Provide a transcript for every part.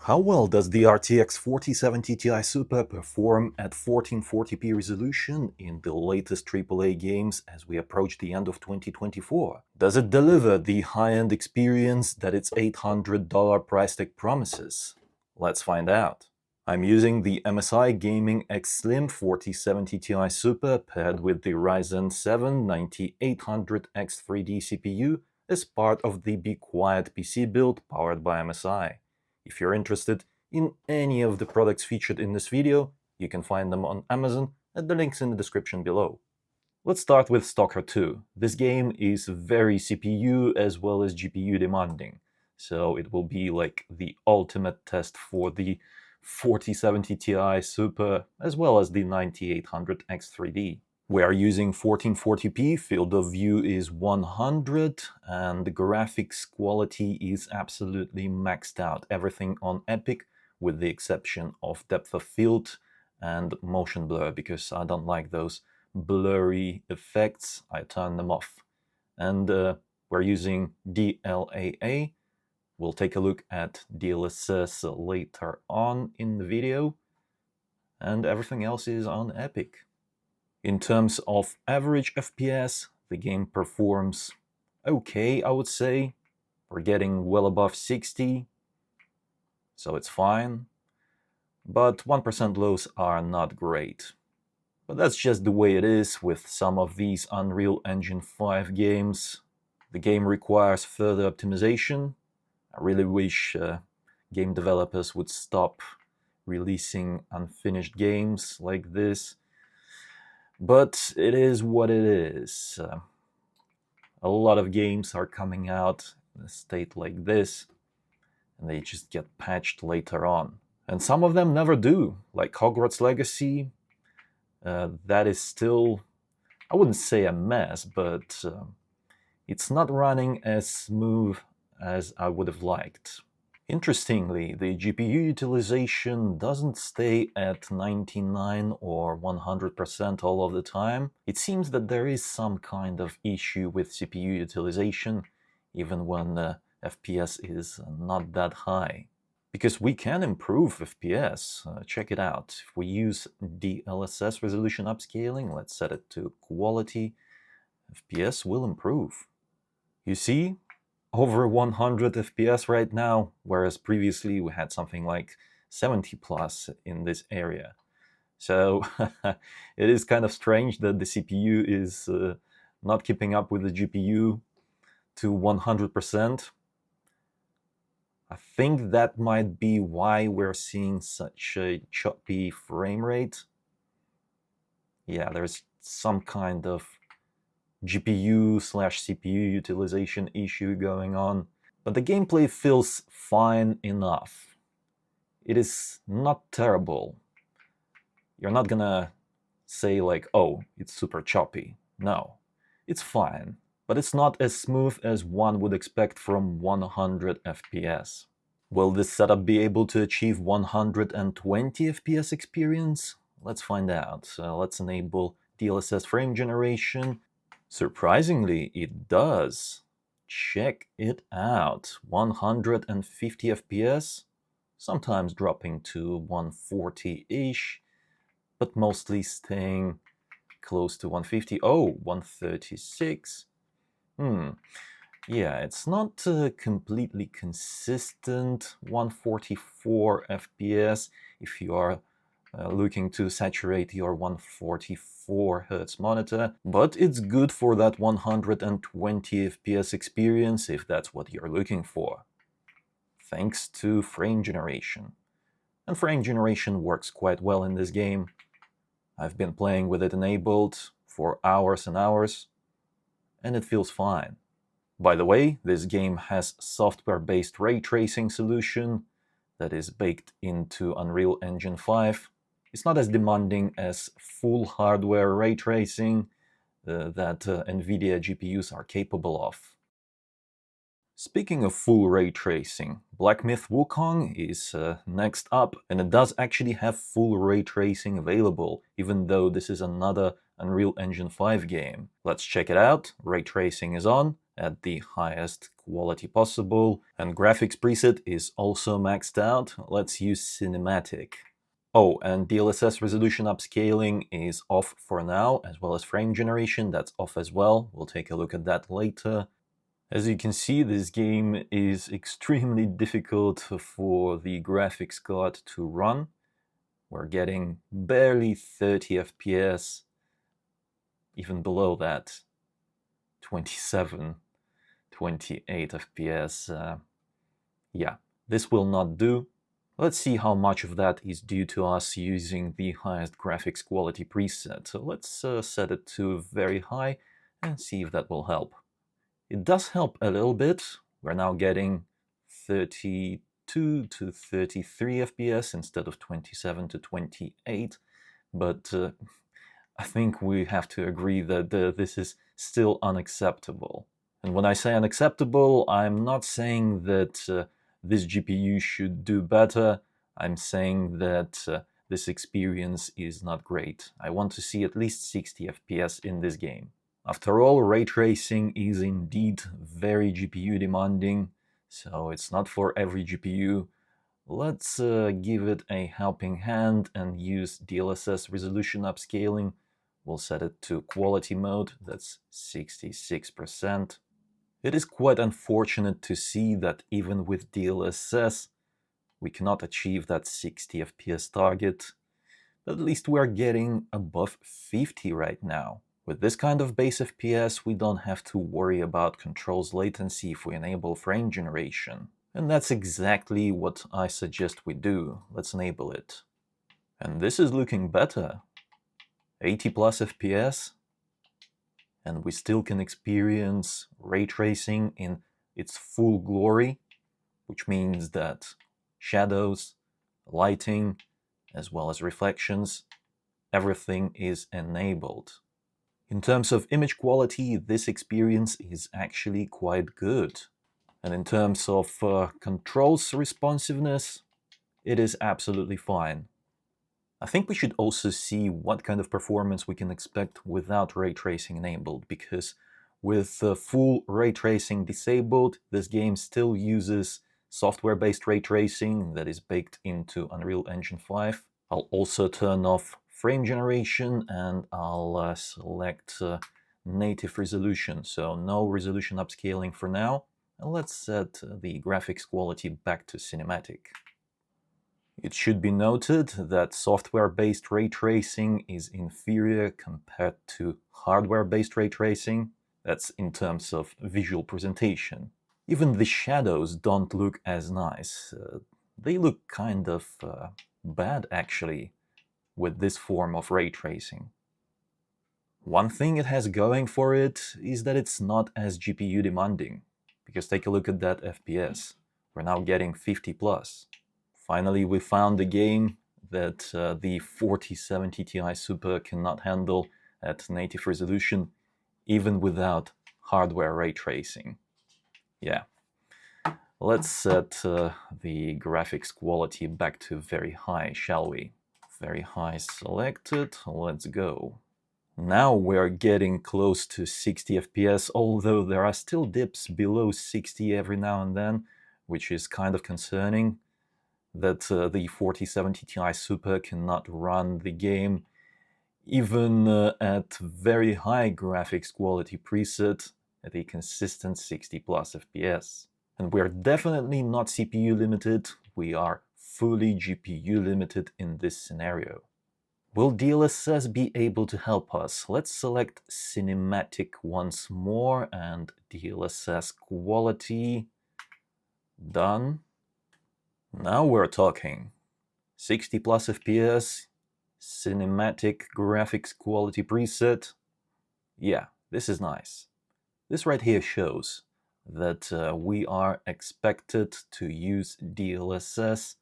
How well does the RTX 4070 Ti Super perform at 1440p resolution in the latest AAA games as we approach the end of 2024? Does it deliver the high-end experience that its $800 price tag promises? Let's find out. I'm using the MSI Gaming X Slim 4070 Ti Super paired with the Ryzen 7 9800X3D CPU as part of the Be Quiet PC build powered by MSI. If you're interested in any of the products featured in this video, you can find them on Amazon at the links in the description below. Let's start with STALKER 2. This game is very CPU as well as GPU demanding, so it will be like the ultimate test for the 4070 Ti Super as well as the 9800X3D. We are using 1440p, field of view is 100, and the graphics quality is absolutely maxed out. Everything on Epic, with the exception of depth of field and motion blur, because I don't like those blurry effects. I turn them off. And we're using DLAA. We'll take a look at DLSS later on in the video. And everything else is on Epic. In terms of average FPS, the game performs okay, I would say. We're getting well above 60, so it's fine. But 1% lows are not great. But that's just the way it is with some of these Unreal Engine 5 games. The game requires further optimization. I really wish game developers would stop releasing unfinished games like this. But it is what it is. A lot of games are coming out in a state like this, and they just get patched later on. And some of them never do, like Hogwarts Legacy. That is still, I wouldn't say a mess, but it's not running as smooth as I would have liked. Interestingly, the GPU utilization doesn't stay at 99 or 100% all of the time. It seems that there is some kind of issue with CPU utilization, even when FPS is not that high. Because we can improve FPS. Check it out. If we use DLSS resolution upscaling, let's set it to quality, FPS will improve. You see? Over 100 FPS right now, whereas previously we had something like 70 plus in this area. So it is kind of strange that the CPU is not keeping up with the GPU to 100%. I think that might be why we're seeing such a choppy frame rate. Yeah, there's some kind of GPU/CPU utilization issue going on, but the gameplay feels fine enough. It is not terrible. You're not gonna say like, oh, it's super choppy. No, it's fine, but it's not as smooth as one would expect from 100 FPS. Will this setup be able to achieve 120 FPS experience? Let's find out. Let's enable DLSS frame generation. Surprisingly, it does. Check it out. 150 FPS, sometimes dropping to 140-ish, but mostly staying close to 150. Oh, 136. Yeah, it's not completely consistent. 144 FPS if you are looking to saturate your 144 Hz monitor, but it's good for that 120 FPS experience if that's what you're looking for, thanks to frame generation. And frame generation works quite well in this game. I've been playing with it enabled for hours and hours, and it feels fine. By the way, this game has software-based ray tracing solution that is baked into Unreal Engine 5. It's not as demanding as full hardware ray tracing that NVIDIA GPUs are capable of. Speaking of full ray tracing, Black Myth Wukong is next up, and it does actually have full ray tracing available, even though this is another Unreal Engine 5 game. Let's check it out. Ray tracing is on at the highest quality possible. And graphics preset is also maxed out. Let's use cinematic. Oh, and DLSS resolution upscaling is off for now, as well as frame generation, that's off as well. We'll take a look at that later. As you can see, this game is extremely difficult for the graphics card to run. We're getting barely 30 FPS, even below that, 27, 28 FPS. Yeah, this will not do. Let's see how much of that is due to us using the highest graphics quality preset. So let's set it to very high and see if that will help. It does help a little bit. We're now getting 32 to 33 FPS instead of 27 to 28, but I think we have to agree that this is still unacceptable. And when I say unacceptable, I'm not saying that this GPU should do better. I'm saying that this experience is not great. I want to see at least 60 FPS in this game. After all, ray tracing is indeed very GPU demanding, so it's not for every GPU. Let's give it a helping hand and use DLSS resolution upscaling. We'll set it to quality mode, that's 66%. It is quite unfortunate to see that even with DLSS, we cannot achieve that 60 FPS target, but at least we're getting above 50 right now. With this kind of base FPS, we don't have to worry about controls latency if we enable frame generation. And that's exactly what I suggest we do. Let's enable it. And this is looking better. 80 plus FPS, and we still can experience ray tracing in its full glory, which means that shadows, lighting, as well as reflections, everything is enabled. In terms of image quality, this experience is actually quite good. And in terms of controls responsiveness, it is absolutely fine. I think we should also see what kind of performance we can expect without ray tracing enabled, because with full ray tracing disabled, this game still uses software-based ray tracing that is baked into Unreal Engine 5. I'll also turn off frame generation and I'll select native resolution, so no resolution upscaling for now. And let's set the graphics quality back to cinematic. It should be noted that software-based ray tracing is inferior compared to hardware-based ray tracing. That's in terms of visual presentation. Even the shadows don't look as nice. They look kind of bad, actually, with this form of ray tracing. One thing it has going for it is that it's not as GPU demanding, because take a look at that FPS. We're now getting 50 plus. Finally, we found a game that the 4070 Ti Super cannot handle at native resolution, even without hardware ray tracing. Yeah. Let's set the graphics quality back to very high, shall we? Very high selected, let's go. Now we're getting close to 60 FPS, although there are still dips below 60 every now and then, which is kind of concerning. That the 4070 Ti Super cannot run the game even at very high graphics quality preset at a consistent 60 plus FPS. And we're definitely not CPU limited, we are fully GPU limited in this scenario. Will DLSS be able to help us? Let's select cinematic once more and DLSS quality. Done. Now we're talking. 60 plus FPS, cinematic graphics quality preset. Yeah, this is nice. This right here shows that we are expected to use DLSS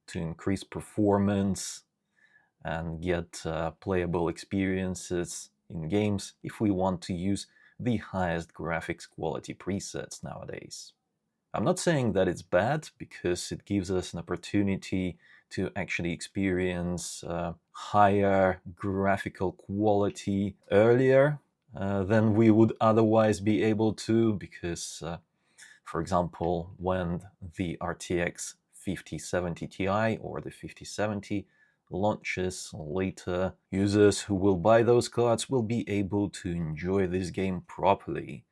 to increase performance and get playable experiences in games if we want to use the highest graphics quality presets nowadays. I'm not saying that it's bad, because it gives us an opportunity to actually experience higher graphical quality earlier than we would otherwise be able to, because For example, when the RTX 5070 Ti or the 5070 launches later, users who will buy those cards will be able to enjoy this game properly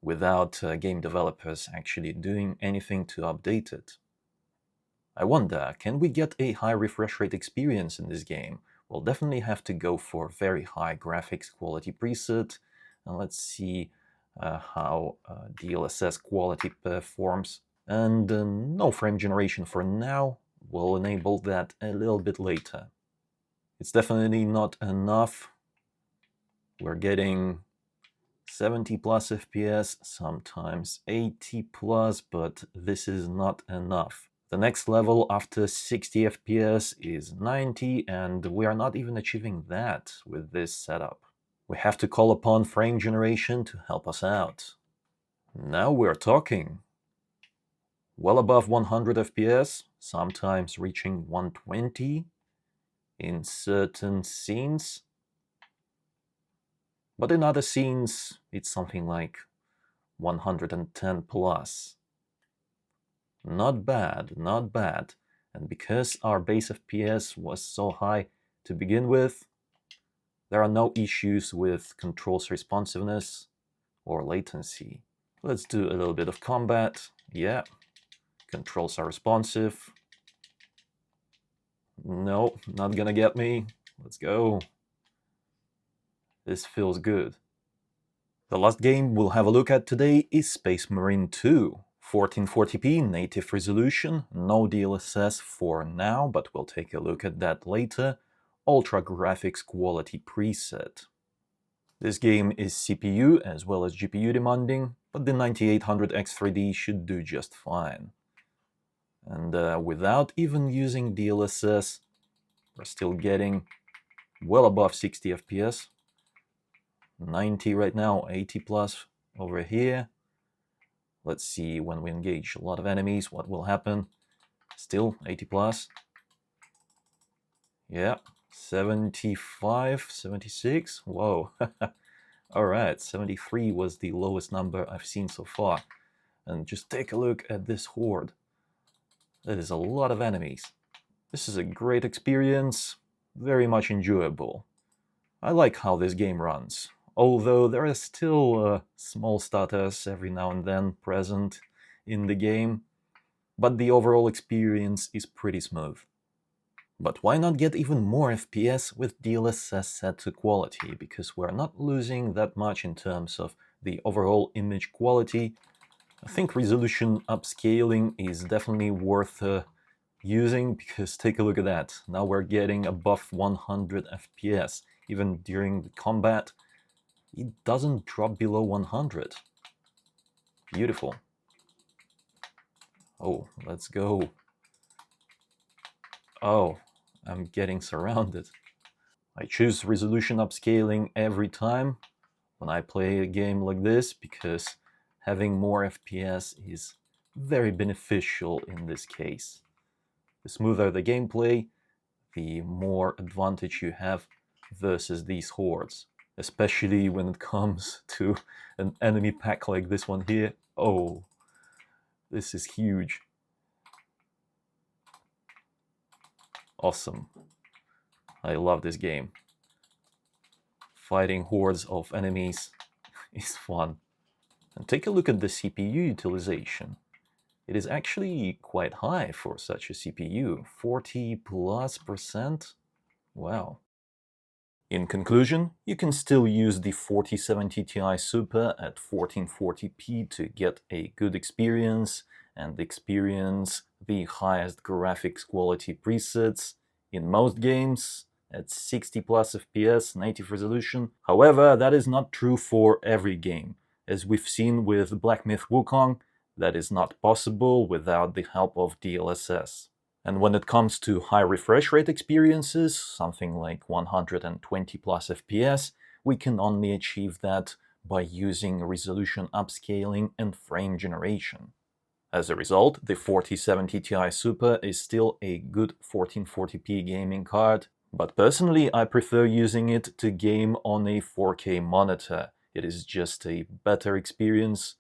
without game developers actually doing anything to update it. I wonder, can we get a high refresh rate experience in this game? We'll definitely have to go for very high graphics quality preset, and let's see how DLSS quality performs. And no frame generation for now. We'll enable that a little bit later. It's definitely not enough. We're getting 70 plus FPS, sometimes 80 plus, but this is not enough. The next level after 60 FPS is 90, and we are not even achieving that with this setup. We have to call upon frame generation to help us out. Now we're talking. Well above 100 FPS, sometimes reaching 120 in certain scenes. But in other scenes, it's something like 110 plus. Not bad, not bad. And because our base FPS was so high to begin with, there are no issues with controls responsiveness or latency. Let's do a little bit of combat. Yeah, controls are responsive. No, not gonna get me. Let's go. This feels good. The last game we'll have a look at today is Space Marine 2. 1440p native resolution, no DLSS for now, but we'll take a look at that later. Ultra graphics quality preset. This game is CPU as well as GPU demanding, but the 9800X3D should do just fine. And without even using DLSS, we're still getting well above 60 FPS. 90 right now, 80 plus over here. Let's see when we engage a lot of enemies, what will happen. Still 80 plus. Yeah, 75, 76. Whoa. Alright, 73 was the lowest number I've seen so far. And just take a look at this horde. That is a lot of enemies. This is a great experience, very much enjoyable. I like how this game runs. Although there are still small stutters every now and then present in the game, but the overall experience is pretty smooth. But why not get even more FPS with DLSS set to quality, because we're not losing that much in terms of the overall image quality. I think resolution upscaling is definitely worth using, because take a look at that. Now we're getting above 100 FPS. Even during the combat, it doesn't drop below 100. Beautiful. Oh, let's go. Oh, I'm getting surrounded. I choose resolution upscaling every time when I play a game like this, because having more FPS is very beneficial in this case. The smoother the gameplay, the more advantage you have versus these hordes. Especially when it comes to an enemy pack like this one here. Oh, this is huge. Awesome. I love this game. Fighting hordes of enemies is fun. And take a look at the CPU utilization. It is actually quite high for such a CPU, 40+%. Wow. In conclusion, you can still use the 4070 Ti Super at 1440p to get a good experience and experience the highest graphics quality presets in most games at 60 plus FPS native resolution. However, that is not true for every game. As we've seen with Black Myth Wukong, that is not possible without the help of DLSS. And when it comes to high refresh rate experiences, something like 120 plus FPS, we can only achieve that by using resolution upscaling and frame generation. As a result, the 4070 Ti Super is still a good 1440p gaming card, but personally I prefer using it to game on a 4K monitor. It is just a better experience,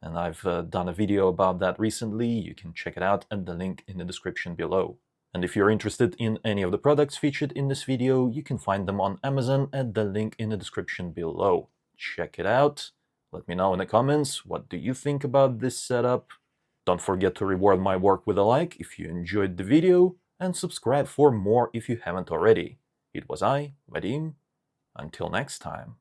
and I've done a video about that recently. You can check it out at the link in the description below. And if you're interested in any of the products featured in this video, you can find them on Amazon at the link in the description below. Check it out. Let me know in the comments, what do you think about this setup? Don't forget to reward my work with a like if you enjoyed the video, and subscribe for more if you haven't already. It was I, Vadim. Until next time.